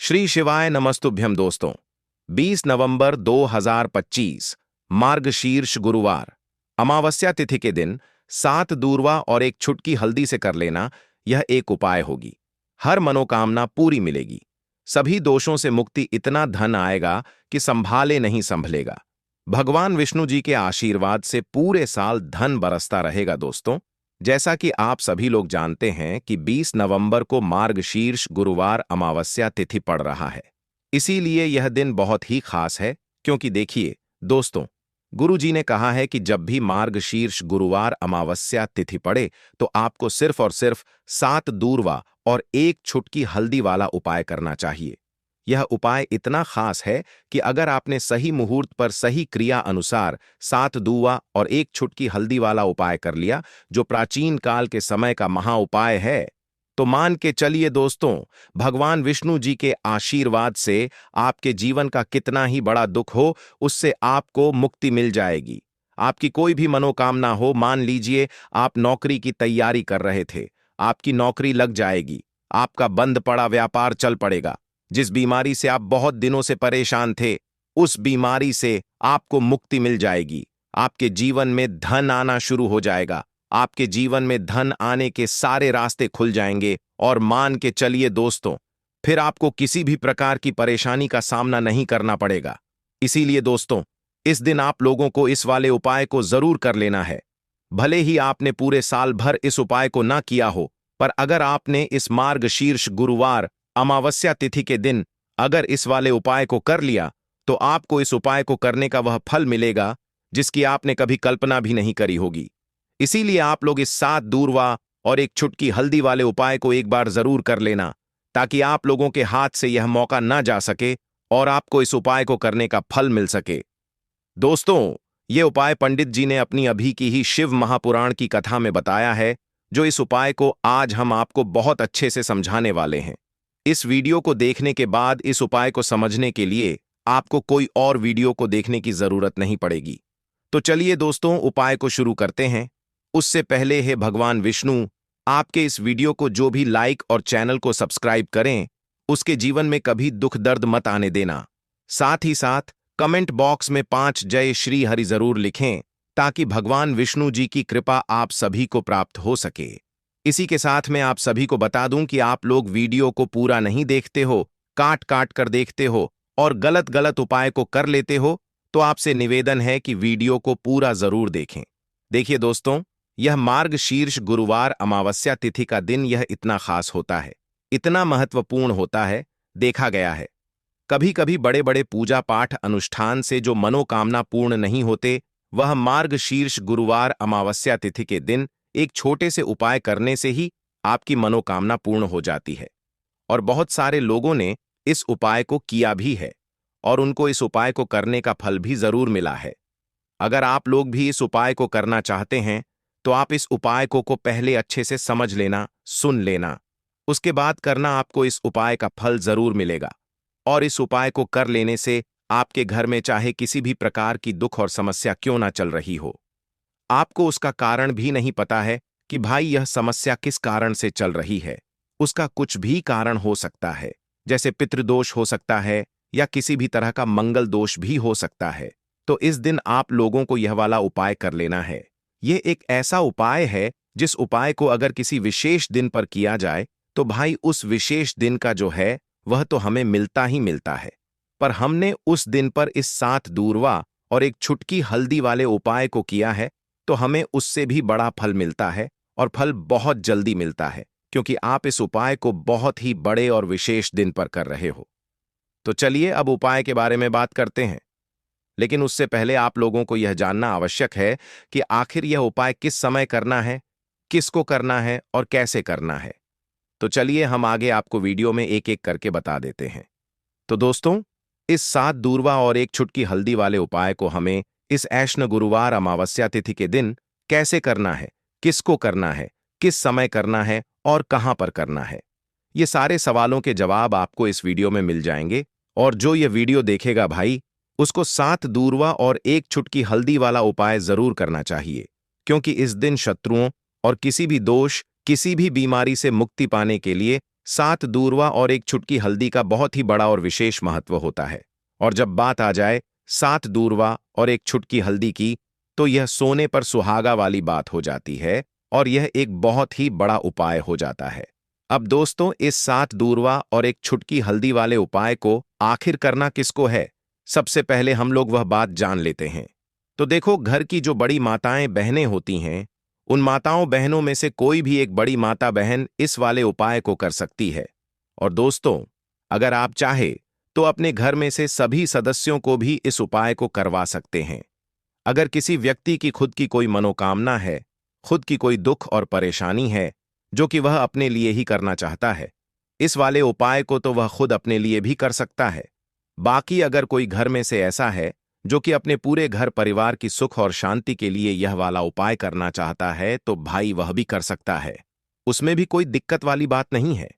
श्री शिवाय नमस्तुभ्यम दोस्तों। 20 नवंबर 2025 मार्गशीर्ष गुरुवार अमावस्या तिथि के दिन 7 दूर्वा और एक छुटकी हल्दी से कर लेना यह एक उपाय होगी। हर मनोकामना पूरी मिलेगी। सभी दोषों से मुक्ति, इतना धन आएगा कि संभाले नहीं संभलेगा। भगवान विष्णु जी के आशीर्वाद से पूरे साल धन बरसता रहेगा दोस्तों। जैसा कि आप सभी लोग जानते हैं कि 20 नवंबर को मार्गशीर्ष गुरुवार अमावस्या तिथि पड़ रहा है। इसीलिए यह दिन बहुत ही खास है, क्योंकि देखिए दोस्तों, गुरु जी ने कहा है कि जब भी मार्गशीर्ष गुरुवार अमावस्या तिथि पड़े तो आपको सिर्फ और सिर्फ 7 दूर्वा और एक छुटकी हल्दी वाला उपाय करना चाहिए। यह उपाय इतना खास है कि अगर आपने सही मुहूर्त पर सही क्रिया अनुसार 7 दूर्वा और एक छुटकी हल्दी वाला उपाय कर लिया, जो प्राचीन काल के समय का महा उपाय है, तो मान के चलिए दोस्तों, भगवान विष्णु जी के आशीर्वाद से आपके जीवन का कितना ही बड़ा दुख हो, उससे आपको मुक्ति मिल जाएगी। आपकी कोई भी मनोकामना हो, मान लीजिए आप नौकरी की तैयारी कर रहे थे, आपकी नौकरी लग जाएगी। आपका बंद पड़ा व्यापार चल पड़ेगा। जिस बीमारी से आप बहुत दिनों से परेशान थे, उस बीमारी से आपको मुक्ति मिल जाएगी। आपके जीवन में धन आना शुरू हो जाएगा। आपके जीवन में धन आने के सारे रास्ते खुल जाएंगे और मान के चलिए दोस्तों, फिर आपको किसी भी प्रकार की परेशानी का सामना नहीं करना पड़ेगा। इसीलिए दोस्तों, इस दिन आप लोगों को इस वाले उपाय को जरूर कर लेना है। भले ही आपने पूरे साल भर इस उपाय को ना किया हो, पर अगर आपने इस मार्गशीर्ष गुरुवार अमावस्या तिथि के दिन अगर इस वाले उपाय को कर लिया, तो आपको इस उपाय को करने का वह फल मिलेगा जिसकी आपने कभी कल्पना भी नहीं करी होगी। इसीलिए आप लोग इस 7 दूर्वा और एक छुटकी हल्दी वाले उपाय को एक बार जरूर कर लेना, ताकि आप लोगों के हाथ से यह मौका ना जा सके और आपको इस उपाय को करने का फल मिल सके। दोस्तों, यह उपाय पंडित जी ने अपनी अभी की ही शिव महापुराण की कथा में बताया है, जो इस उपाय को आज हम आपको बहुत अच्छे से समझाने वाले हैं। इस वीडियो को देखने के बाद इस उपाय को समझने के लिए आपको कोई और वीडियो को देखने की जरूरत नहीं पड़ेगी। तो चलिए दोस्तों, उपाय को शुरू करते हैं। उससे पहले हे भगवान विष्णु, आपके इस वीडियो को जो भी लाइक और चैनल को सब्सक्राइब करें, उसके जीवन में कभी दुख दर्द मत आने देना। साथ ही साथ कमेंट बॉक्स में 5 जय श्री हरि जरूर लिखें, ताकि भगवान विष्णु जी की कृपा आप सभी को प्राप्त हो सके। इसी के साथ मैं आप सभी को बता दूं कि आप लोग वीडियो को पूरा नहीं देखते हो, काट काट कर देखते हो और गलत गलत उपाय को कर लेते हो, तो आपसे निवेदन है कि वीडियो को पूरा जरूर देखें। देखिए दोस्तों, यह मार्गशीर्ष गुरुवार अमावस्या तिथि का दिन यह इतना खास होता है, इतना महत्वपूर्ण होता है। देखा गया है कभी कभी बड़े बड़े पूजा पाठ अनुष्ठान से जो मनोकामना पूर्ण नहीं होते, वह मार्गशीर्ष गुरुवार अमावस्या तिथि के दिन एक छोटे से उपाय करने से ही आपकी मनोकामना पूर्ण हो जाती है। और बहुत सारे लोगों ने इस उपाय को किया भी है और उनको इस उपाय को करने का फल भी जरूर मिला है। अगर आप लोग भी इस उपाय को करना चाहते हैं, तो आप इस उपाय को पहले अच्छे से समझ लेना, सुन लेना, उसके बाद करना। आपको इस उपाय का फल जरूर मिलेगा। और इस उपाय को कर लेने से आपके घर में चाहे किसी भी प्रकार की दुख और समस्या क्यों ना चल रही हो, आपको उसका कारण भी नहीं पता है कि भाई यह समस्या किस कारण से चल रही है। उसका कुछ भी कारण हो सकता है, जैसे पितृदोष हो सकता है या किसी भी तरह का मंगल दोष भी हो सकता है। तो इस दिन आप लोगों को यह वाला उपाय कर लेना है। यह एक ऐसा उपाय है जिस उपाय को अगर किसी विशेष दिन पर किया जाए, तो भाई उस विशेष दिन का जो है वह तो हमें मिलता ही मिलता है। पर हमने उस दिन पर इस 7 दूर्वा और एक छुटकी हल्दी वाले उपाय को किया है, तो हमें उससे भी बड़ा फल मिलता है और फल बहुत जल्दी मिलता है, क्योंकि आप इस उपाय को बहुत ही बड़े और विशेष दिन पर कर रहे हो। तो चलिए अब उपाय के बारे में बात करते हैं। लेकिन उससे पहले आप लोगों को यह जानना आवश्यक है कि आखिर यह उपाय किस समय करना है, किसको करना है और कैसे करना है। तो चलिए हम आगे आपको वीडियो में एक एक करके बता देते हैं। तो दोस्तों, इस 7 दूर्वा और एक छुटकी हल्दी वाले उपाय को हमें इस ऐश्न गुरुवार अमावस्या तिथि के दिन कैसे करना है, किसको करना है, किस समय करना है और कहां पर करना है, ये सारे सवालों के जवाब आपको इस वीडियो में मिल जाएंगे। और जो ये वीडियो देखेगा भाई, उसको 7 दूर्वा और एक छुटकी हल्दी वाला उपाय जरूर करना चाहिए, क्योंकि इस दिन शत्रुओं और किसी भी दोष, किसी भी बीमारी से मुक्ति पाने के लिए 7 दूर्वा और एक चुटकी हल्दी का बहुत ही बड़ा और विशेष महत्व होता है। और जब बात आ जाए 7 दूर्वा और एक चुटकी हल्दी की, तो यह सोने पर सुहागा वाली बात हो जाती है और यह एक बहुत ही बड़ा उपाय हो जाता है। अब दोस्तों, इस 7 दूर्वा और एक चुटकी हल्दी वाले उपाय को आखिर करना किसको है, सबसे पहले हम लोग वह बात जान लेते हैं। तो देखो, घर की जो बड़ी माताएं बहनें होती हैं, उन माताओं बहनों में से कोई भी एक बड़ी माता बहन इस वाले उपाय को कर सकती है। और दोस्तों, अगर आप चाहे तो अपने घर में से सभी सदस्यों को भी इस उपाय को करवा सकते हैं। अगर किसी व्यक्ति की खुद की कोई मनोकामना है, खुद की कोई दुख और परेशानी है जो कि वह अपने लिए ही करना चाहता है, इस वाले उपाय को तो वह खुद अपने लिए भी कर सकता है। बाकी अगर कोई घर में से ऐसा है जो कि अपने पूरे घर परिवार की सुख और शांति के लिए यह वाला उपाय करना चाहता है, तो भाई वह भी कर सकता है। उसमें भी कोई दिक्कत वाली बात नहीं है।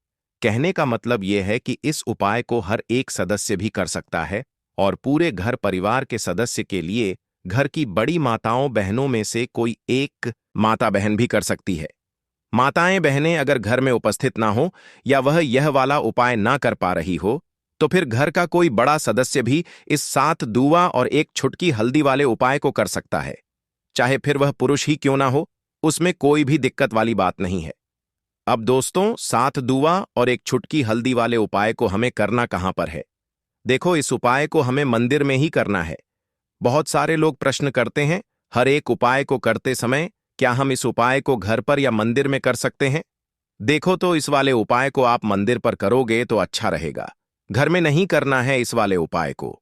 कहने का मतलब यह है कि इस उपाय को हर एक सदस्य भी कर सकता है और पूरे घर परिवार के सदस्य के लिए घर की बड़ी माताओं बहनों में से कोई एक माता बहन भी कर सकती है। माताएं बहनें अगर घर में उपस्थित ना हो या वह यह वाला उपाय ना कर पा रही हो, तो फिर घर का कोई बड़ा सदस्य भी इस 7 दूवा और एक छुटकी हल्दी वाले उपाय को कर सकता है। चाहे फिर वह पुरुष ही क्यों ना हो, उसमें कोई भी दिक्कत वाली बात नहीं है। अब दोस्तों, 7 दूवा और एक छुटकी हल्दी वाले उपाय को हमें करना कहां पर है? देखो, इस उपाय को हमें मंदिर में ही करना है। बहुत सारे लोग प्रश्न करते हैं, हर एक उपाय को करते समय क्या हम इस उपाय को घर पर या मंदिर में कर सकते हैं? देखो, तो इस वाले उपाय को आप मंदिर पर करोगे तो अच्छा रहेगा। घर में नहीं करना है इस वाले उपाय को।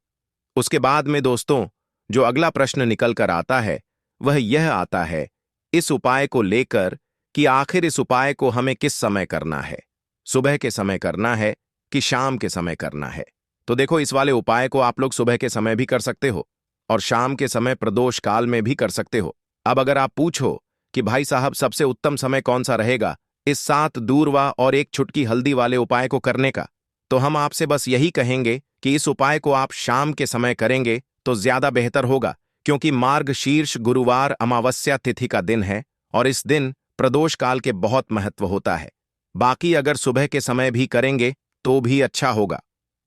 उसके बाद में दोस्तों, जो अगला प्रश्न निकल कर आता है वह यह आता है इस उपाय को लेकर कि आखिर इस उपाय को हमें किस समय करना है, सुबह के समय करना है कि शाम के समय करना है? तो देखो, इस वाले उपाय को आप लोग सुबह के समय भी कर सकते हो और शाम के समय प्रदोष काल में भी कर सकते हो। अब अगर आप पूछो कि भाई साहब, सबसे उत्तम समय कौन सा रहेगा इस 7 दूर्वा और एक छुटकी हल्दी वाले उपाय को करने का, तो हम आपसे बस यही कहेंगे कि इस उपाय को आप शाम के समय करेंगे तो ज्यादा बेहतर होगा, क्योंकि मार्गशीर्ष गुरुवार अमावस्या तिथि का दिन है और इस दिन प्रदोष काल के बहुत महत्व होता है। बाकी अगर सुबह के समय भी करेंगे तो भी अच्छा होगा,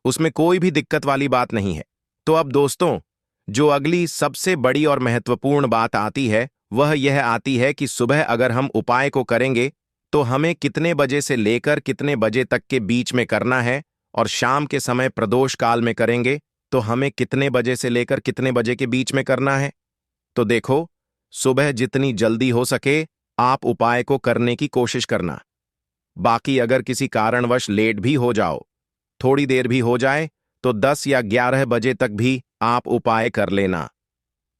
उसमें कोई भी दिक्कत वाली बात नहीं है। तो अब दोस्तों, जो अगली सबसे बड़ी और महत्वपूर्ण बात आती है वह यह आती है कि सुबह अगर हम उपाय को करेंगे तो हमें कितने बजे से लेकर कितने बजे तक के बीच में करना है, और शाम के समय प्रदोष काल में करेंगे तो हमें कितने बजे से लेकर कितने बजे के बीच में करना है। तो देखो, सुबह जितनी जल्दी हो सके आप उपाय को करने की कोशिश करना। बाकी अगर किसी कारणवश लेट भी हो जाओ, थोड़ी देर भी हो जाए, तो 10 या 11 बजे तक भी आप उपाय कर लेना,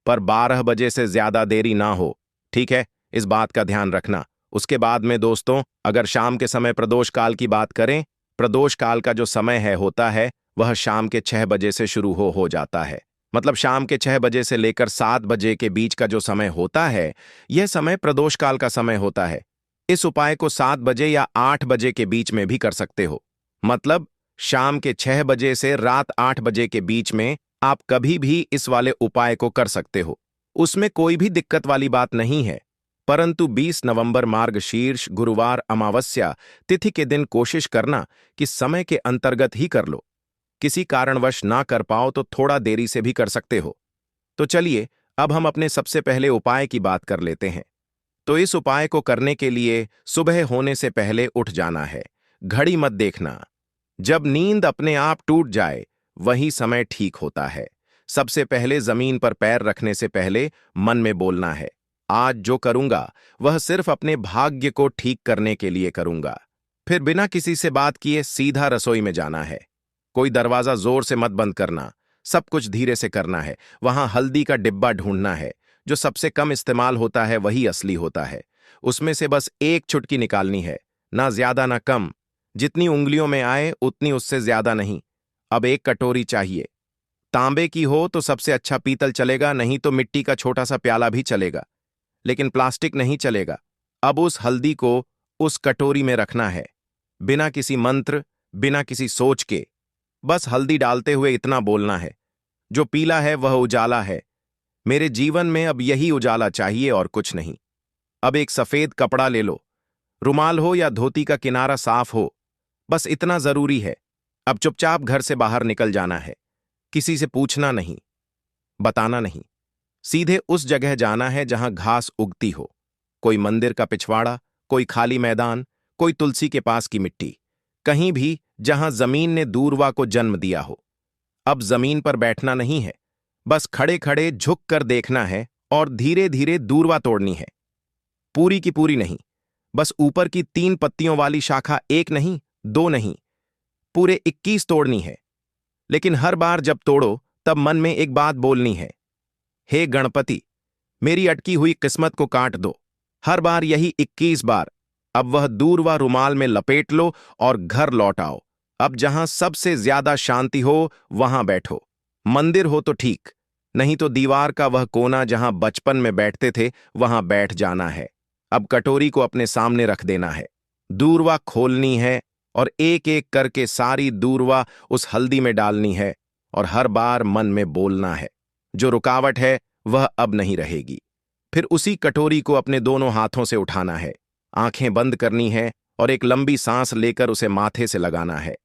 पर 12 बजे से ज्यादा देरी ना हो, ठीक है? इस बात का ध्यान रखना। उसके बाद में दोस्तों, अगर शाम के समय प्रदोष काल की बात करें, प्रदोष काल का जो समय है होता है वह शाम के 6 बजे से शुरू हो जाता है। मतलब शाम के 6 बजे से लेकर 7 बजे के बीच का जो समय होता है, यह समय प्रदोष काल का समय होता है। इस उपाय को 7 बजे या 8 बजे के बीच में भी कर सकते हो। मतलब शाम के 6 बजे से रात 8 बजे के बीच में आप कभी भी इस वाले उपाय को कर सकते हो, उसमें कोई भी दिक्कत वाली बात नहीं है। परंतु 20 नवंबर मार्गशीर्ष गुरुवार अमावस्या तिथि के दिन कोशिश करना कि समय के अंतर्गत ही कर लो। किसी कारणवश ना कर पाओ तो थोड़ा देरी से भी कर सकते हो। तो चलिए, अब हम अपने सबसे पहले उपाय की बात कर लेते हैं। तो इस उपाय को करने के लिए सुबह होने से पहले उठ जाना है। घड़ी मत देखना, जब नींद अपने आप टूट जाए वही समय ठीक होता है। सबसे पहले जमीन पर पैर रखने से पहले मन में बोलना है, आज जो करूंगा वह सिर्फ अपने भाग्य को ठीक करने के लिए करूंगा। फिर बिना किसी से बात किए सीधा रसोई में जाना है। कोई दरवाजा जोर से मत बंद करना, सब कुछ धीरे से करना है। वहां हल्दी का डिब्बा ढूंढना है, जो सबसे कम इस्तेमाल होता है वही असली होता है। उसमें से बस एक चुटकी निकालनी है, ना ज्यादा ना कम, जितनी उंगलियों में आए उतनी, उससे ज्यादा नहीं। अब एक कटोरी चाहिए, तांबे की हो तो सबसे अच्छा, पीतल चलेगा, नहीं तो मिट्टी का छोटा सा प्याला भी चलेगा, लेकिन प्लास्टिक नहीं चलेगा। अब उस हल्दी को उस कटोरी में रखना है, बिना किसी मंत्र, बिना किसी सोच के। बस हल्दी डालते हुए इतना बोलना है, जो पीला है वह उजाला है, मेरे जीवन में अब यही उजाला चाहिए और कुछ नहीं। अब एक सफेद कपड़ा ले लो, रुमाल हो या धोती का किनारा साफ हो, बस इतना जरूरी है। अब चुपचाप घर से बाहर निकल जाना है। किसी से पूछना नहीं, बताना नहीं। सीधे उस जगह जाना है जहां घास उगती हो, कोई मंदिर का पिछवाड़ा, कोई खाली मैदान, कोई तुलसी के पास की मिट्टी, कहीं भी जहां जमीन ने दूरवा को जन्म दिया हो। अब जमीन पर बैठना नहीं है, बस खड़े खड़े झुक कर देखना है और धीरे धीरे दूरवा तोड़नी है। पूरी की पूरी नहीं, बस ऊपर की 3 पत्तियों वाली शाखा, एक नहीं, 2 नहीं, पूरे 21 तोड़नी है। लेकिन हर बार जब तोड़ो तब मन में एक बात बोलनी है, हे गणपति, मेरी अटकी हुई किस्मत को काट दो। हर बार यही 21 बार। अब वह दूरवा रुमाल में लपेट लो और घर लौट आओ। अब जहां सबसे ज्यादा शांति हो वहां बैठो। मंदिर हो तो ठीक, नहीं तो दीवार का वह कोना जहां बचपन में बैठते थे वहां बैठ जाना है। अब कटोरी को अपने सामने रख देना है, दूरवा खोलनी है और एक एक करके सारी दूरवा उस हल्दी में डालनी है और हर बार मन में बोलना है, जो रुकावट है वह अब नहीं रहेगी। फिर उसी कटोरी को अपने दोनों हाथों से उठाना है, आंखें बंद करनी है और एक लंबी सांस लेकर उसे माथे से लगाना है।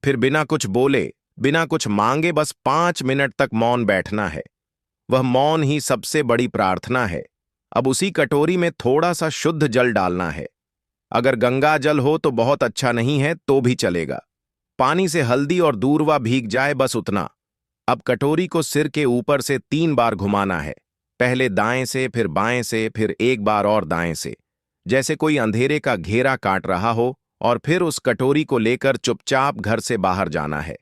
फिर बिना कुछ बोले, बिना कुछ मांगे, बस 5 मिनट तक मौन बैठना है। वह मौन ही सबसे बड़ी प्रार्थना है। अब उसी कटोरी में थोड़ा सा शुद्ध जल डालना है। अगर गंगा जल हो तो बहुत अच्छा, नहीं है तो भी चलेगा। पानी से हल्दी और दूरवा भीग जाए, बस उतना। अब कटोरी को सिर के ऊपर से 3 बार घुमाना है, पहले दाएं से, फिर बाएं से, फिर एक बार और दाएं से, जैसे कोई अंधेरे का घेरा काट रहा हो। और फिर उस कटोरी को लेकर चुपचाप घर से बाहर जाना है,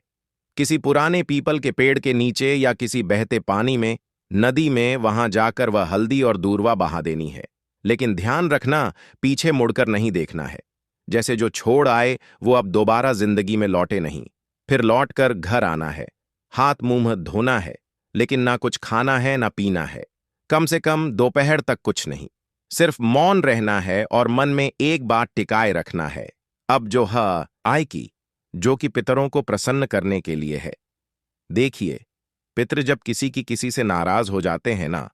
किसी पुराने पीपल के पेड़ के नीचे या किसी बहते पानी में, नदी में। वहां जाकर वह हल्दी और दूरवा बहा देनी है। लेकिन ध्यान रखना, पीछे मुड़कर नहीं देखना है। जैसे जो छोड़ आए वो अब दोबारा जिंदगी में लौटे नहीं। फिर लौटकर घर आना है, हाथ मुंह धोना है, लेकिन ना कुछ खाना है ना पीना है। कम से कम दोपहर तक कुछ नहीं, सिर्फ मौन रहना है और मन में एक बात टिकाए रखना है, अब जो आय की, जो कि पितरों को प्रसन्न करने के लिए है। देखिए, पितृ जब किसी से नाराज हो जाते हैं ना,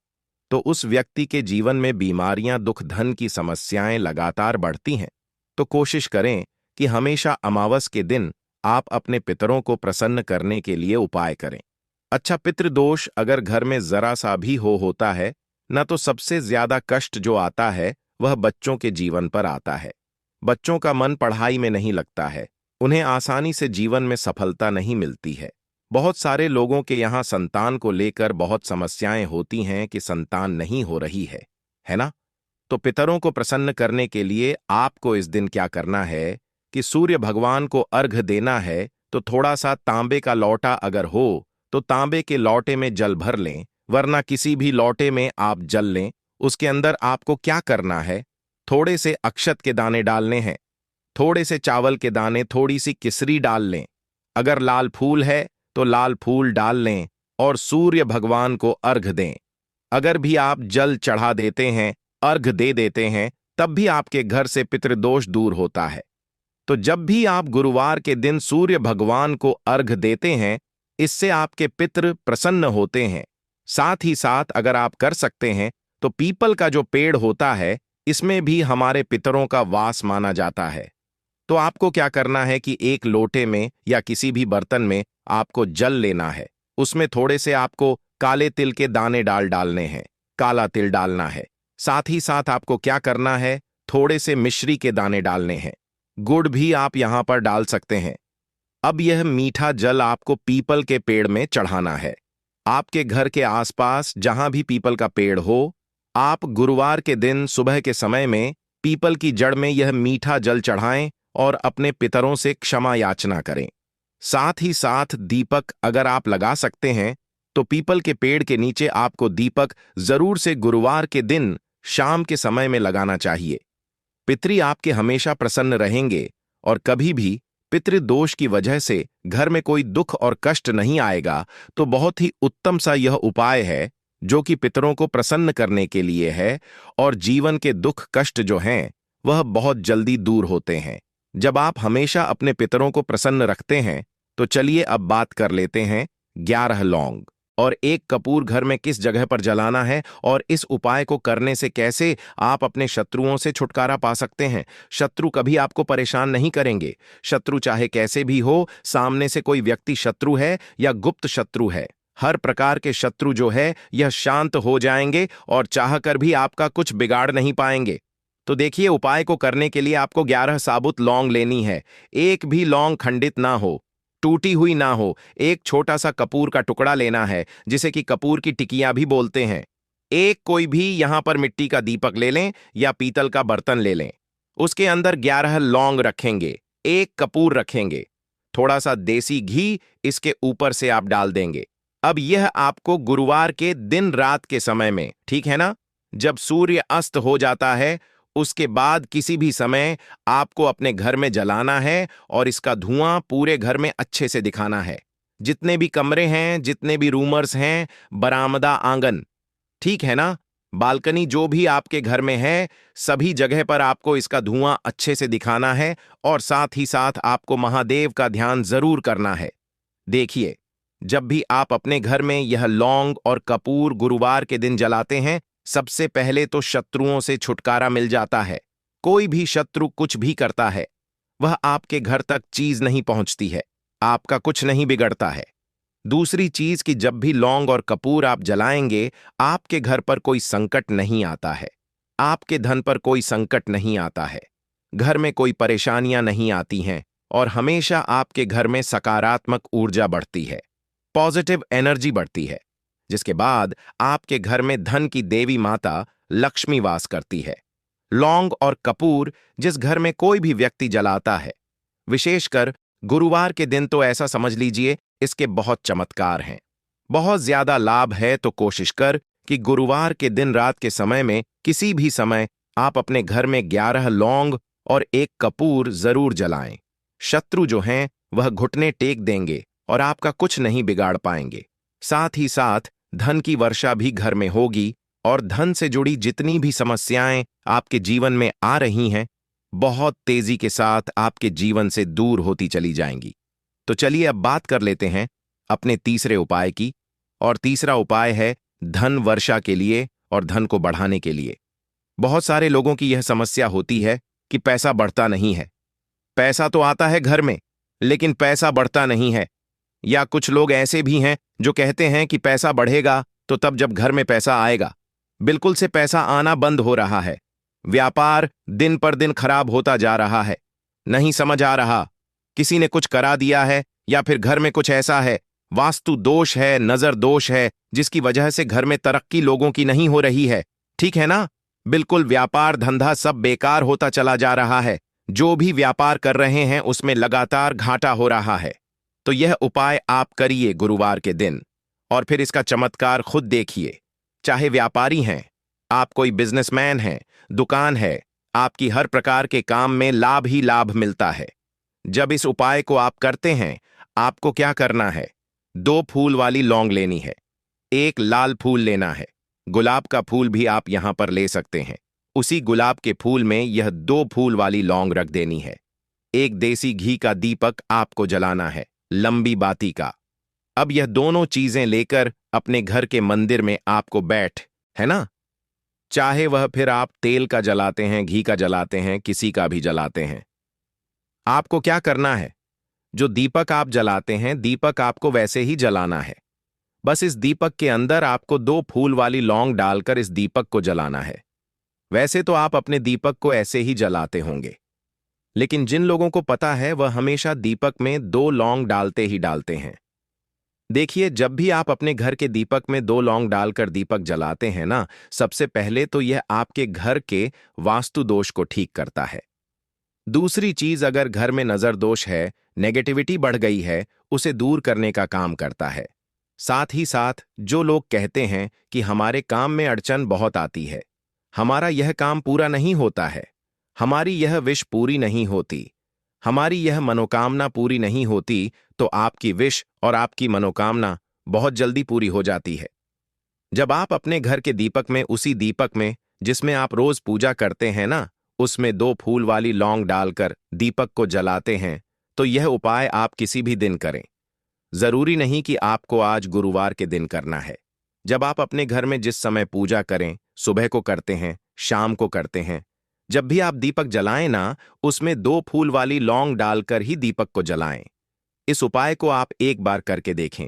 तो उस व्यक्ति के जीवन में बीमारियां, दुख, धन की समस्याएं लगातार बढ़ती हैं। तो कोशिश करें कि हमेशा अमावस के दिन आप अपने पितरों को प्रसन्न करने के लिए उपाय करें। अच्छा, पितृदोष अगर घर में जरा सा भी होता है ना, तो सबसे ज्यादा कष्ट जो आता है वह बच्चों के जीवन पर आता है। बच्चों का मन पढ़ाई में नहीं लगता है, उन्हें आसानी से जीवन में सफलता नहीं मिलती है। बहुत सारे लोगों के यहाँ संतान को लेकर बहुत समस्याएं होती हैं कि संतान नहीं हो रही है ना? तो पितरों को प्रसन्न करने के लिए आपको इस दिन क्या करना है कि सूर्य भगवान को अर्घ देना है। तो थोड़ा सा तांबे का लौटा अगर हो तो तांबे के लौटे में जल भर लें, वरना किसी भी लौटे में आप जल लें। उसके अंदर आपको क्या करना है, थोड़े से अक्षत के दाने डालने हैं, थोड़े से चावल के दाने, थोड़ी सी किसरी डाल लें। अगर लाल फूल है तो लाल फूल डाल लें और सूर्य भगवान को अर्घ दें। अगर भी आप जल चढ़ा देते हैं, अर्घ दे देते हैं, तब भी आपके घर से पितृदोष दूर होता है। तो जब भी आप गुरुवार के दिन सूर्य भगवान को अर्घ देते हैं, इससे आपके पितृ प्रसन्न होते हैं। साथ ही साथ अगर आप कर सकते हैं तो पीपल का जो पेड़ होता है, इसमें भी हमारे पितरों का वास माना जाता है। तो आपको क्या करना है कि एक लोटे में या किसी भी बर्तन में आपको जल लेना है, उसमें थोड़े से आपको काले तिल के दाने डालने हैं, काला तिल डालना है। साथ ही साथ आपको क्या करना है, थोड़े से मिश्री के दाने डालने हैं, गुड़ भी आप यहां पर डाल सकते हैं। अब यह मीठा जल आपको पीपल के पेड़ में चढ़ाना है। आपके घर के आसपास जहां भी पीपल का पेड़ हो, आप गुरुवार के दिन सुबह के समय में पीपल की जड़ में यह मीठा जल चढ़ाएं और अपने पितरों से क्षमा याचना करें। साथ ही साथ दीपक अगर आप लगा सकते हैं तो पीपल के पेड़ के नीचे आपको दीपक जरूर से गुरुवार के दिन शाम के समय में लगाना चाहिए। पितृ आपके हमेशा प्रसन्न रहेंगे और कभी भी पितृदोष की वजह से घर में कोई दुख और कष्ट नहीं आएगा। तो बहुत ही उत्तम सा यह उपाय है जो कि पितरों को प्रसन्न करने के लिए है, और जीवन के दुख कष्ट जो हैं वह बहुत जल्दी दूर होते हैं जब आप हमेशा अपने पितरों को प्रसन्न रखते हैं। तो चलिए अब बात कर लेते हैं 11 लौंग। और एक कपूर घर में किस जगह पर जलाना है और इस उपाय को करने से कैसे आप अपने शत्रुओं से छुटकारा पा सकते हैं। शत्रु कभी आपको परेशान नहीं करेंगे। शत्रु चाहे कैसे भी हो, सामने से कोई व्यक्ति शत्रु है या गुप्त शत्रु है, हर प्रकार के शत्रु जो है यह शांत हो जाएंगे और चाहकर भी आपका कुछ बिगाड़ नहीं पाएंगे। तो देखिए, उपाय को करने के लिए आपको 11 साबुत लौंग लेनी है। एक भी लौंग खंडित ना हो, टूटी हुई ना हो। एक छोटा सा कपूर का टुकड़ा लेना है, जिसे कि कपूर की टिकियां भी बोलते हैं। एक कोई भी यहां पर मिट्टी का दीपक ले लें या पीतल का बर्तन ले लें। उसके अंदर 11 लौंग रखेंगे, एक कपूर रखेंगे, थोड़ा सा देसी घी इसके ऊपर से आप डाल देंगे। अब यह आपको गुरुवार के दिन रात के समय में, ठीक है ना, जब सूर्य अस्त हो जाता है उसके बाद किसी भी समय आपको अपने घर में जलाना है और इसका धुआं पूरे घर में अच्छे से दिखाना है। जितने भी कमरे हैं, जितने भी रूमर्स हैं, बरामदा, आंगन, ठीक है ना, बालकनी, जो भी आपके घर में है, सभी जगह पर आपको इसका धुआं अच्छे से दिखाना है और साथ ही साथ आपको महादेव का ध्यान जरूर करना है। देखिए, जब भी आप अपने घर में यह लौंग और कपूर गुरुवार के दिन जलाते हैं, सबसे पहले तो शत्रुओं से छुटकारा मिल जाता है। कोई भी शत्रु कुछ भी करता है, वह आपके घर तक चीज नहीं पहुंचती है, आपका कुछ नहीं बिगड़ता है। दूसरी चीज कि जब भी लौंग और कपूर आप जलाएंगे, आपके घर पर कोई संकट नहीं आता है, आपके धन पर कोई संकट नहीं आता है, घर में कोई परेशानियां नहीं आती हैं और हमेशा आपके घर में सकारात्मक ऊर्जा बढ़ती है, पॉजिटिव एनर्जी बढ़ती है, जिसके बाद आपके घर में धन की देवी माता लक्ष्मी वास करती है। लौंग और कपूर जिस घर में कोई भी व्यक्ति जलाता है, विशेषकर गुरुवार के दिन, तो ऐसा समझ लीजिए इसके बहुत चमत्कार हैं, बहुत ज्यादा लाभ है। तो कोशिश कर कि गुरुवार के दिन रात के समय में किसी भी समय आप अपने घर में 11 लौंग और एक कपूर जरूर जलाएं। शत्रु जो हैं वह घुटने टेक देंगे और आपका कुछ नहीं बिगाड़ पाएंगे। साथ ही साथ धन की वर्षा भी घर में होगी और धन से जुड़ी जितनी भी समस्याएं आपके जीवन में आ रही हैं, बहुत तेजी के साथ आपके जीवन से दूर होती चली जाएंगी। तो चलिए अब बात कर लेते हैं अपने तीसरे उपाय की। और तीसरा उपाय है धन वर्षा के लिए और धन को बढ़ाने के लिए। बहुत सारे लोगों की यह समस्या होती है कि पैसा बढ़ता नहीं है। पैसा तो आता है घर में, लेकिन पैसा बढ़ता नहीं है। या कुछ लोग ऐसे भी हैं जो कहते हैं कि पैसा बढ़ेगा तो तब जब घर में पैसा आएगा। बिल्कुल से पैसा आना बंद हो रहा है। व्यापार दिन पर दिन खराब होता जा रहा है। नहीं समझ आ रहा, किसी ने कुछ करा दिया है या फिर घर में कुछ ऐसा है, वास्तु दोष है, नजर दोष है, जिसकी वजह से घर में तरक्की लोगों की नहीं हो रही है। ठीक है ना, बिल्कुल व्यापार धंधा सब बेकार होता चला जा रहा है। जो भी व्यापार कर रहे हैं उसमें लगातार घाटा हो रहा है। तो यह उपाय आप करिए गुरुवार के दिन और फिर इसका चमत्कार खुद देखिए। चाहे व्यापारी हैं, आप कोई बिजनेसमैन हैं, दुकान है, आपकी हर प्रकार के काम में लाभ ही लाभ मिलता है। जब इस उपाय को आप करते हैं, आपको क्या करना है, 2 फूल वाली लौंग लेनी है, एक लाल फूल लेना है, गुलाब का फूल भी आप यहां पर ले सकते हैं। उसी गुलाब के फूल में यह 2 फूल वाली लौंग रख देनी है। एक देसी घी का दीपक आपको जलाना है, लंबी बाती का। अब यह दोनों चीजें लेकर अपने घर के मंदिर में आपको है ना, चाहे वह फिर आप तेल का जलाते हैं, घी का जलाते हैं, किसी का भी जलाते हैं, आपको क्या करना है, जो दीपक आप जलाते हैं, दीपक आपको वैसे ही जलाना है। बस इस दीपक के अंदर आपको 2 फूल वाली लौंग डालकर इस दीपक को जलाना है। वैसे तो आप अपने दीपक को ऐसे ही जलाते होंगे, लेकिन जिन लोगों को पता है वह हमेशा दीपक में 2 लौंग डालते ही डालते हैं। देखिए, जब भी आप अपने घर के दीपक में 2 लौंग डालकर दीपक जलाते हैं ना, सबसे पहले तो यह आपके घर के वास्तु दोष को ठीक करता है। दूसरी चीज, अगर घर में नजर दोष है, नेगेटिविटी बढ़ गई है, उसे दूर करने का काम करता है। साथ ही साथ जो लोग कहते हैं कि हमारे काम में अड़चन बहुत आती है, हमारा यह काम पूरा नहीं होता है, हमारी यह विश पूरी नहीं होती, हमारी यह मनोकामना पूरी नहीं होती, तो आपकी विश और आपकी मनोकामना बहुत जल्दी पूरी हो जाती है। जब आप अपने घर के दीपक में, उसी दीपक में जिसमें आप रोज पूजा करते हैं ना, उसमें 2 फूल वाली लौंग डालकर दीपक को जलाते हैं, तो यह उपाय आप किसी भी दिन करें। जरूरी नहीं कि आपको आज गुरुवार के दिन करना है। जब आप अपने घर में जिस समय पूजा करें, सुबह को करते हैं, शाम को करते हैं, जब भी आप दीपक जलाएं ना, उसमें 2 फूल वाली लौंग डालकर ही दीपक को जलाएं। इस उपाय को आप एक बार करके देखें।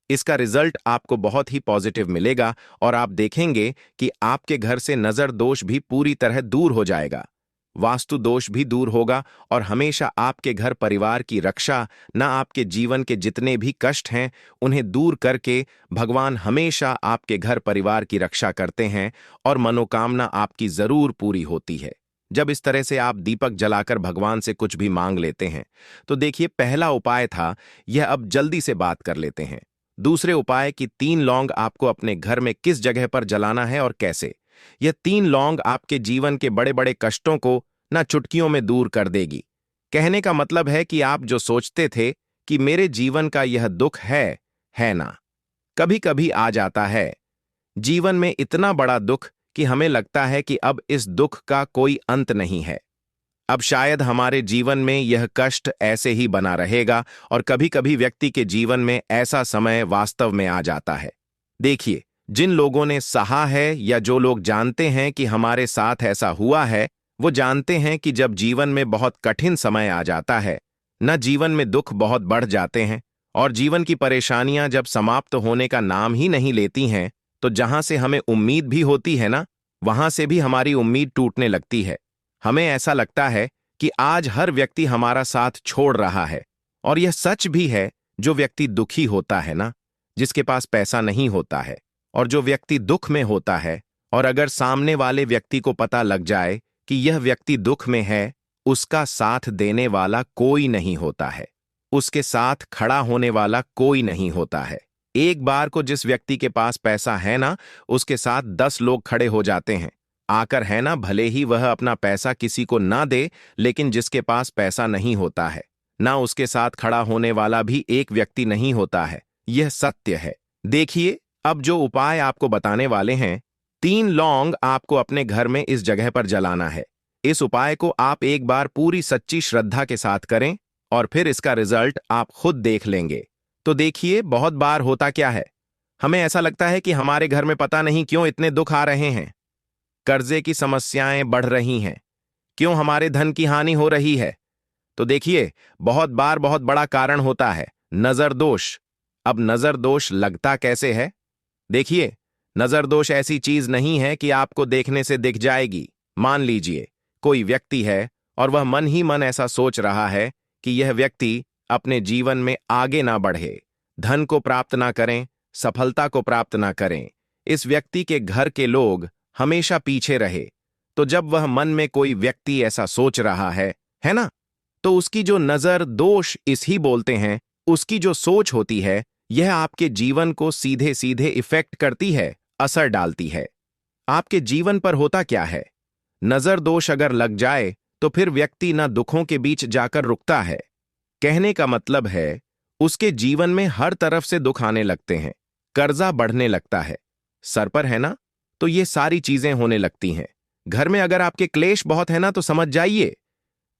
इसका रिजल्ट आपको बहुत ही पॉजिटिव मिलेगा और आप देखेंगे कि आपके घर से नजर दोष भी पूरी तरह दूर हो जाएगा, वास्तु दोष भी दूर होगा और हमेशा आपके घर परिवार की रक्षा, ना आपके जीवन के जितने भी कष्ट हैं उन्हें दूर करके भगवान हमेशा आपके घर परिवार की रक्षा करते हैं और मनोकामना आपकी जरूर पूरी होती है। जब इस तरह से आप दीपक जलाकर भगवान से कुछ भी मांग लेते हैं तो देखिए, पहला उपाय था यह, अब जल्दी से बात कर लेते हैं दूसरे उपाय की। 3 लौंग आपको अपने घर में किस जगह पर जलाना है और कैसे। यह 3 लौंग आपके जीवन के बड़े बड़े कष्टों को ना चुटकियों में दूर कर देगी। कहने का मतलब है कि आप जो सोचते थे कि मेरे जीवन का यह दुख है ना, कभी कभी आ जाता है जीवन में इतना बड़ा दुख कि हमें लगता है कि अब इस दुख का कोई अंत नहीं है। अब शायद हमारे जीवन में यह कष्ट ऐसे ही बना रहेगा और कभी कभी व्यक्ति के जीवन में ऐसा समय वास्तव में आ जाता है। देखिए, जिन लोगों ने सहा है या जो लोग जानते हैं कि हमारे साथ ऐसा हुआ है, वो जानते हैं कि जब जीवन में बहुत कठिन समय आ जाता है न, जीवन में दुख बहुत बढ़ जाते हैं और जीवन की परेशानियां जब समाप्त होने का नाम ही नहीं लेती हैं, तो जहां से हमें उम्मीद भी होती है ना, वहां से भी हमारी उम्मीद टूटने लगती है। हमें ऐसा लगता है कि आज हर व्यक्ति हमारा साथ छोड़ रहा है। और यह सच भी है। जो व्यक्ति दुखी होता है ना, जिसके पास पैसा नहीं होता है, और जो व्यक्ति दुख में होता है, और अगर सामने वाले व्यक्ति को पता लग जाए कि यह व्यक्ति दुख में है, उसका साथ देने वाला कोई नहीं होता है, उसके साथ खड़ा होने वाला कोई नहीं होता है। एक बार को जिस व्यक्ति के पास पैसा है ना, उसके साथ 10 लोग खड़े हो जाते हैं आकर, है ना। भले ही वह अपना पैसा किसी को ना दे, लेकिन जिसके पास पैसा नहीं होता है ना, उसके साथ खड़ा होने वाला भी एक व्यक्ति नहीं होता है। यह सत्य है। देखिए, अब जो उपाय आपको बताने वाले हैं, 3 लौंग आपको अपने घर में इस जगह पर जलाना है। इस उपाय को आप एक बार पूरी सच्ची श्रद्धा के साथ करें और फिर इसका रिजल्ट आप खुद देख लेंगे। तो देखिए, बहुत बार होता क्या है, हमें ऐसा लगता है कि हमारे घर में पता नहीं क्यों इतने दुख आ रहे हैं, कर्जे की समस्याएं बढ़ रही हैं, क्यों हमारे धन की हानि हो रही है। तो देखिए, बहुत बार बहुत बड़ा कारण होता है नजर दोष। अब नजर दोष लगता कैसे है? देखिए, नजर दोष ऐसी चीज नहीं है कि आपको देखने से दिख जाएगी। मान लीजिए कोई व्यक्ति है और वह मन ही मन ऐसा सोच रहा है कि यह व्यक्ति अपने जीवन में आगे ना बढ़े, धन को प्राप्त ना करें, सफलता को प्राप्त ना करें, इस व्यक्ति के घर के लोग हमेशा पीछे रहे। तो जब वह मन में कोई व्यक्ति ऐसा सोच रहा है ना, तो उसकी जो नजर दोष इस ही बोलते हैं, उसकी जो सोच होती है, यह आपके जीवन को सीधे सीधे इफेक्ट करती है, असर डालती है। आपके जीवन पर होता क्या है, नजर दोष अगर लग जाए तो फिर व्यक्ति ना दुखों के बीच जाकर रुकता है। कहने का मतलब है, उसके जीवन में हर तरफ से दुख आने लगते हैं, कर्जा बढ़ने लगता है, सर पर है ना, तो ये सारी चीजें होने लगती हैं। घर में अगर आपके क्लेश बहुत है ना, तो समझ जाइए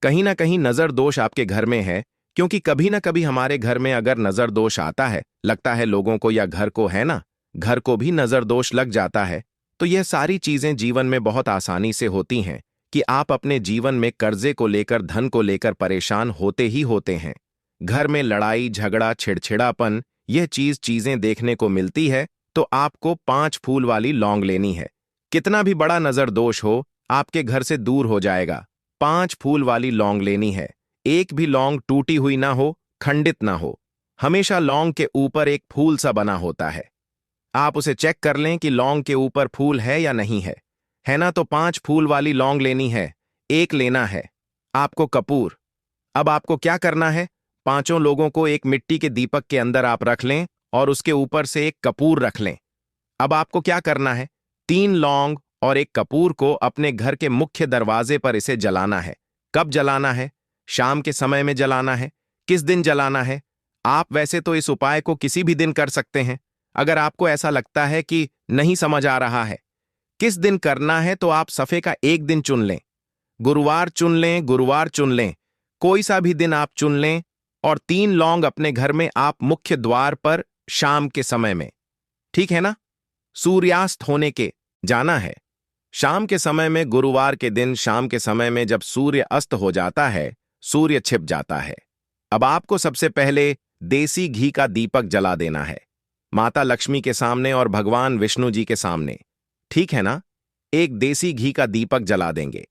कहीं ना कहीं नजर दोष आपके घर में है। क्योंकि कभी ना कभी हमारे घर में अगर नजर दोष आता है, लगता है लोगों को या घर को, है ना, घर को भी नजर दोष लग जाता है। तो यह सारी चीजें जीवन में बहुत आसानी से होती हैं कि आप अपने जीवन में कर्जे को लेकर, धन को लेकर परेशान होते ही होते हैं। घर में लड़ाई झगड़ा, छिड़छिड़ापन, यह चीजें देखने को मिलती है। तो आपको 5 फूल वाली लौंग लेनी है। कितना भी बड़ा नजर दोष हो, आपके घर से दूर हो जाएगा। 5 फूल वाली लौंग लेनी है। एक भी लौंग टूटी हुई ना हो, खंडित ना हो। हमेशा लौंग के ऊपर एक फूल सा बना होता है। आप उसे चेक कर लें कि लौंग के ऊपर फूल है या नहीं है ना। तो 5 फूल वाली लौंग लेनी है। एक लेना है आपको कपूर। अब आपको क्या करना है, 5 लोगों को एक मिट्टी के दीपक के अंदर आप रख लें और उसके ऊपर से एक कपूर रख लें। अब आपको क्या करना है, 3 लौंग और एक कपूर को अपने घर के मुख्य दरवाजे पर इसे जलाना है। कब जलाना है? शाम के समय में जलाना है। किस दिन जलाना है? आप वैसे तो इस उपाय को किसी भी दिन कर सकते हैं। अगर आपको ऐसा लगता है कि नहीं समझ आ रहा है किस दिन करना है, तो आप सफे का एक दिन चुन लें। गुरुवार चुन लें, कोई सा भी दिन आप चुन लें और 3 लौंग अपने घर में आप मुख्य द्वार पर शाम के समय में, ठीक है ना, सूर्यास्त होने के जाना है। शाम के समय में, गुरुवार के दिन शाम के समय में जब सूर्य अस्त हो जाता है, सूर्य छिप जाता है। अब आपको सबसे पहले देसी घी का दीपक जला देना है, माता लक्ष्मी के सामने और भगवान विष्णु जी के सामने, ठीक है ना। एक देसी घी का दीपक जला देंगे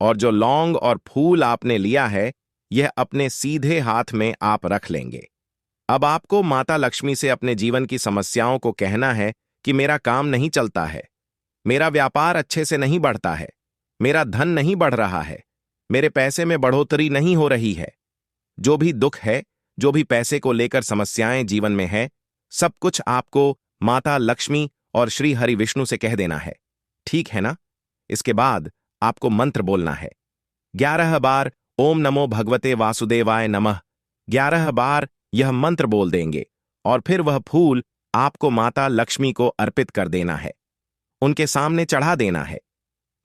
और जो लौंग और फूल आपने लिया है, यह अपने सीधे हाथ में आप रख लेंगे। अब आपको माता लक्ष्मी से अपने जीवन की समस्याओं को कहना है कि मेरा काम नहीं चलता है, मेरा व्यापार अच्छे से नहीं बढ़ता है, मेरा धन नहीं बढ़ रहा है, मेरे पैसे में बढ़ोतरी नहीं हो रही है। जो भी दुख है, जो भी पैसे को लेकर समस्याएं जीवन में है, सब कुछ आपको माता लक्ष्मी और श्री हरि विष्णु से कह देना है, ठीक है ना। इसके बाद आपको मंत्र बोलना है 11 बार, ओम नमो भगवते वासुदेवाय नमः। 11 बार यह मंत्र बोल देंगे और फिर वह फूल आपको माता लक्ष्मी को अर्पित कर देना है, उनके सामने चढ़ा देना है।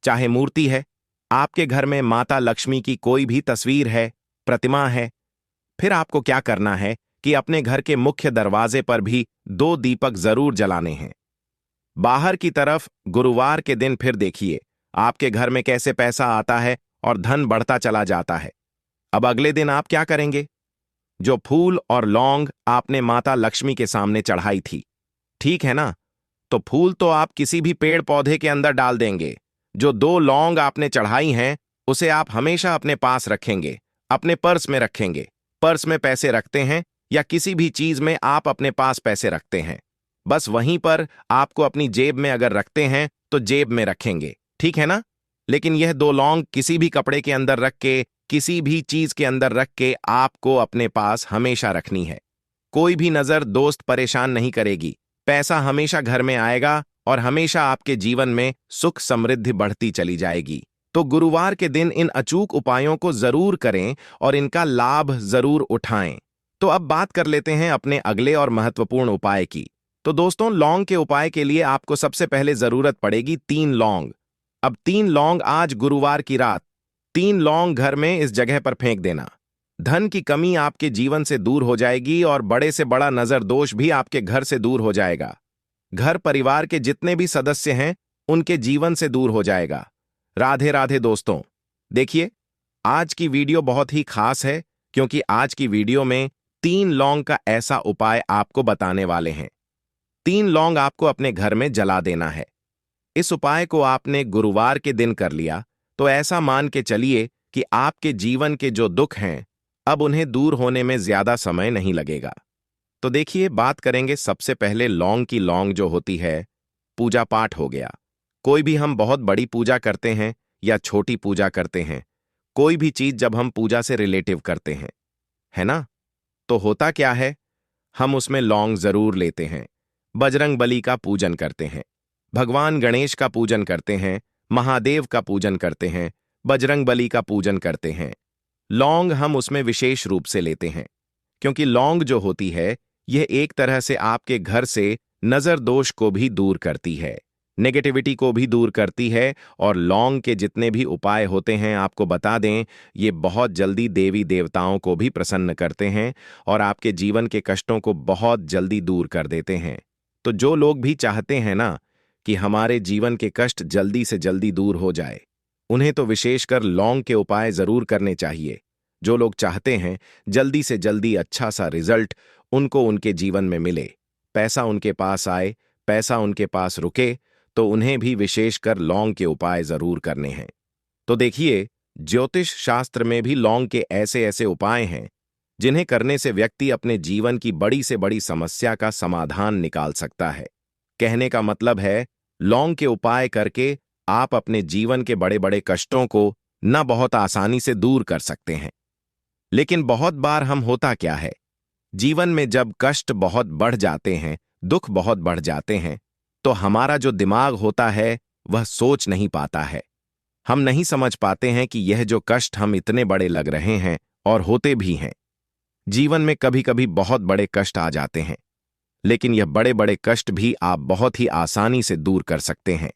चाहे मूर्ति है, आपके घर में माता लक्ष्मी की कोई भी तस्वीर है, प्रतिमा है, फिर आपको क्या करना है कि अपने घर के मुख्य दरवाजे पर भी 2 दीपक जरूर जलाने हैं। बाहर की तरफ गुरुवार के दिन फिर देखिए आपके घर में कैसे पैसा आता है और धन बढ़ता चला जाता है। अब अगले दिन आप क्या करेंगे? जो फूल और लौंग आपने माता लक्ष्मी के सामने चढ़ाई थी, ठीक है ना, तो फूल तो आप किसी भी पेड़ पौधे के अंदर डाल देंगे। जो 2 लौंग आपने चढ़ाई हैं, उसे आप हमेशा अपने पास रखेंगे, अपने पर्स में रखेंगे। पर्स में पैसे रखते हैं या किसी भी चीज में आप अपने पास पैसे रखते हैं, बस वहीं पर आपको अपनी जेब में अगर रखते हैं तो जेब में रखेंगे, ठीक है ना। लेकिन यह 2 लौंग किसी भी कपड़े के अंदर रख के, किसी भी चीज के अंदर रख के आपको अपने पास हमेशा रखनी है। कोई भी नजर दोस्त परेशान नहीं करेगी, पैसा हमेशा घर में आएगा और हमेशा आपके जीवन में सुख समृद्धि बढ़ती चली जाएगी। तो गुरुवार के दिन इन अचूक उपायों को जरूर करें और इनका लाभ जरूर उठाएं। तो अब बात कर लेते हैं अपने अगले और महत्वपूर्ण उपाय की। तो दोस्तों, लौंग के उपाय के लिए आपको सबसे पहले जरूरत पड़ेगी 3 लौंग। अब 3 लौंग आज गुरुवार की रात 3 लौंग घर में इस जगह पर फेंक देना। धन की कमी आपके जीवन से दूर हो जाएगी और बड़े से बड़ा नजर दोष भी आपके घर से दूर हो जाएगा। घर परिवार के जितने भी सदस्य हैं, उनके जीवन से दूर हो जाएगा। राधे राधे दोस्तों। देखिए, आज की वीडियो बहुत ही खास है क्योंकि आज की वीडियो में 3 लौंग का ऐसा उपाय आपको बताने वाले हैं। 3 लौंग आपको अपने घर में जला देना है। इस उपाय को आपने गुरुवार के दिन कर लिया तो ऐसा मान के चलिए कि आपके जीवन के जो दुख हैं, अब उन्हें दूर होने में ज्यादा समय नहीं लगेगा। तो देखिए, बात करेंगे सबसे पहले लौंग की। लौंग जो होती है, पूजा पाठ हो गया। कोई भी हम बहुत बड़ी पूजा करते हैं या छोटी पूजा करते हैं, कोई भी चीज जब हम पूजा से रिलेटिव करते हैं, है ना, तो होता क्या है, हम उसमें लौंग जरूर लेते हैं। बजरंग बली का पूजन करते हैं, भगवान गणेश का पूजन करते हैं, महादेव का पूजन करते हैं, बजरंग बली का पूजन करते हैं। लौंग हम उसमें विशेष रूप से लेते हैं क्योंकि लौंग जो होती है, यह एक तरह से आपके घर से नजर दोष को भी दूर करती है, नेगेटिविटी को भी दूर करती है। और लौंग के जितने भी उपाय होते हैं, आपको बता दें, ये बहुत जल्दी देवी देवताओं को भी प्रसन्न करते हैं और आपके जीवन के कष्टों को बहुत जल्दी दूर कर देते हैं। तो जो लोग भी चाहते हैं ना कि हमारे जीवन के कष्ट जल्दी से जल्दी दूर हो जाए, उन्हें तो विशेषकर लौंग के उपाय जरूर करने चाहिए। जो लोग चाहते हैं जल्दी से जल्दी अच्छा सा रिजल्ट उनको उनके जीवन में मिले, पैसा उनके पास आए, पैसा उनके पास रुके, तो उन्हें भी विशेषकर लौंग के उपाय जरूर करने हैं। तो देखिए, ज्योतिष शास्त्र में भी लौंग के ऐसे ऐसे उपाय हैं जिन्हें करने से व्यक्ति अपने जीवन की बड़ी से बड़ी समस्या का समाधान निकाल सकता है। कहने का मतलब है, लौंग के उपाय करके आप अपने जीवन के बड़े बड़े कष्टों को न बहुत आसानी से दूर कर सकते हैं। लेकिन बहुत बार हम होता क्या है, जीवन में जब कष्ट बहुत बढ़ जाते हैं, दुख बहुत बढ़ जाते हैं, तो हमारा जो दिमाग होता है वह सोच नहीं पाता है। हम नहीं समझ पाते हैं कि यह जो कष्ट हम इतने बड़े लग रहे हैं और होते भी हैं। जीवन में कभी कभी बहुत बड़े कष्ट आ जाते हैं, लेकिन यह बड़े बड़े कष्ट भी आप बहुत ही आसानी से दूर कर सकते हैं।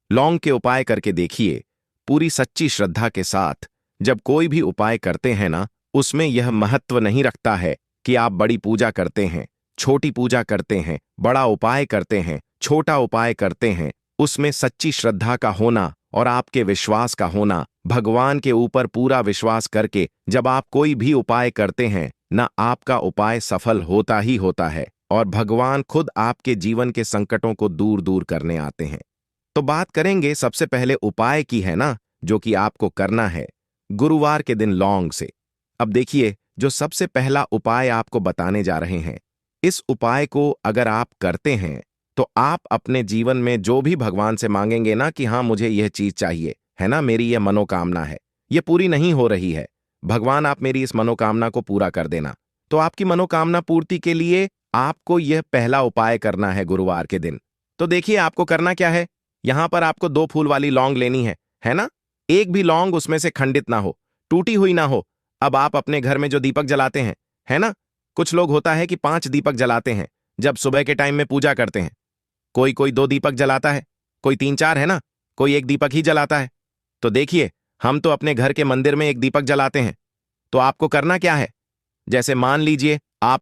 लौंग के उपाय करके देखिए, पूरी सच्ची श्रद्धा के साथ जब कोई भी उपाय करते हैं ना, उसमें यह महत्व नहीं रखता है कि आप बड़ी पूजा करते हैं, छोटी पूजा करते हैं, बड़ा उपाय करते हैं, छोटा उपाय करते हैं। उसमें सच्ची श्रद्धा का होना और आपके विश्वास का होना, भगवान के ऊपर पूरा विश्वास करके जब आप कोई भी उपाय करते हैं, ना आपका उपाय सफल होता ही होता है और भगवान खुद आपके जीवन के संकटों को दूर दूर करने आते हैं। तो बात करेंगे सबसे पहले उपाय की, है ना, जो कि आपको करना है गुरुवार के दिन लौंग से। अब देखिए, जो सबसे पहला उपाय आपको बताने जा रहे हैं, इस उपाय को अगर आप करते हैं तो आप अपने जीवन में जो भी भगवान से मांगेंगे ना कि हाँ मुझे यह चीज चाहिए, है ना, मेरी यह मनोकामना है, ये पूरी नहीं हो रही है, भगवान आप मेरी इस मनोकामना को पूरा कर देना। तो आपकी मनोकामना पूर्ति के लिए आपको यह पहला उपाय करना है गुरुवार के दिन। तो देखिए आपको करना क्या है, यहां पर आपको 2 फूल वाली लौंग लेनी है ना। एक भी लौंग उसमें से खंडित ना हो, टूटी हुई ना हो। अब आप अपने घर में जो दीपक जलाते हैं, है ना, कुछ लोग होता है कि 5 दीपक जलाते हैं जब सुबह के टाइम में पूजा करते हैं। कोई कोई 2 दीपक जलाता है, कोई 3-4, है ना, कोई 1 दीपक ही जलाता है। तो देखिए, हम तो अपने घर के मंदिर में 1 दीपक जलाते हैं। तो आपको करना क्या है, जैसे मान लीजिए आप